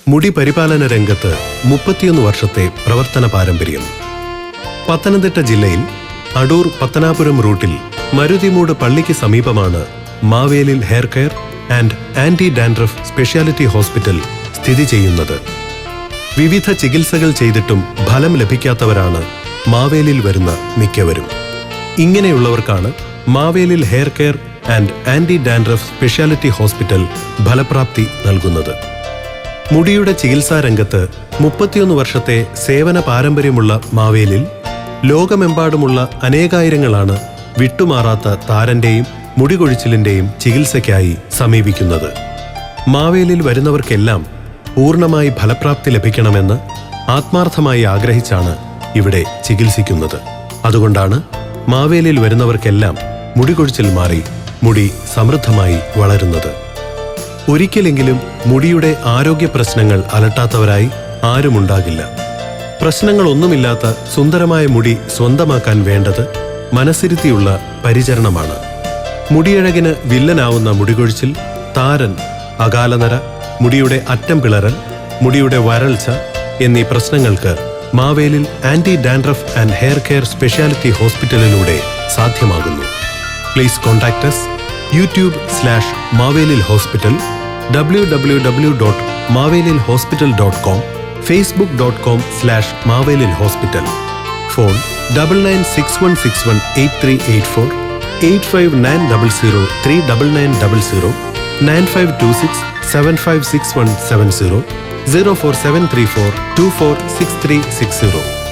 മുടി പരിപാലന രംഗത്ത് 31 വർഷത്തെ പ്രവർത്തന പാരമ്പര്യം. പത്തനംതിട്ട ജില്ലയിൽ അടൂർ പത്തനാപുരം റൂട്ടിൽ മരുതിമൂട് പള്ളിക്ക് സമീപമാണ് Mavelil hair care and anti dandruff speciality hospital സ്ഥിതി ചെയ്യുന്നത്. വിവിധ ചികിത്സകൾ ചെയ്തിട്ടും ഫലം ലഭിക്കാത്തവരാണ് മാവേലിൽ വരുന്ന മിക്കവരും. ഇങ്ങനെയുള്ളവർക്കാണ് Mavelil hair care and anti dandruff speciality hospital ഫലപ്രാപ്തി നൽകുന്നത്. മുടിയുടെ ചികിത്സാ രംഗത്ത് 31 വർഷത്തെ സേവന പാരമ്പര്യമുള്ള മാവേലിൽ ലോകമെമ്പാടുമുള്ള അനേകായിരങ്ങളാണ് വിട്ടുമാറാത്ത താരന്റെയും മുടികൊഴിച്ചിലിന്റെയും ചികിത്സയ്ക്കായി സമീപിക്കുന്നത്. മാവേലിൽ വരുന്നവർക്കെല്ലാം പൂർണ്ണമായി ഫലപ്രാപ്തി ലഭിക്കണമെന്ന് ആത്മാർത്ഥമായി ആഗ്രഹിച്ചാണ് ഇവിടെ ചികിത്സിക്കുന്നത്. അതുകൊണ്ടാണ് മാവേലിൽ വരുന്നവർക്കെല്ലാം മുടികൊഴിച്ചിൽ മാറി മുടി സമൃദ്ധമായി വളരുന്നത്. ഒരിക്കലെങ്കിലും മുടിയുടെ ആരോഗ്യ പ്രശ്നങ്ങൾ അലട്ടാത്തവരായി ആരുമുണ്ടാകില്ല. പ്രശ്നങ്ങളൊന്നുമില്ലാത്ത സുന്ദരമായ മുടി സ്വന്തമാക്കാൻ വേണ്ടത് മനസ്സിരുത്തിയുള്ള പരിചരണമാണ്. മുടിയഴകിന് വില്ലനാവുന്ന മുടികൊഴിച്ചിൽ, താരൻ, അകാലനര, മുടിയുടെ അറ്റം പിളരൽ, മുടിയുടെ വരൾച്ച എന്നീ പ്രശ്നങ്ങൾക്ക് Mavelil anti dandruff and hair care speciality ഹോസ്പിറ്റലിലൂടെ സാധ്യമാകുന്നു. Please contact us YouTube/Mavelil Hospital, www.mavelilhospital.com, facebook.com/Mavelil Hospital. Phone 9961618384, 8590039900, 9526756170, 04734246360.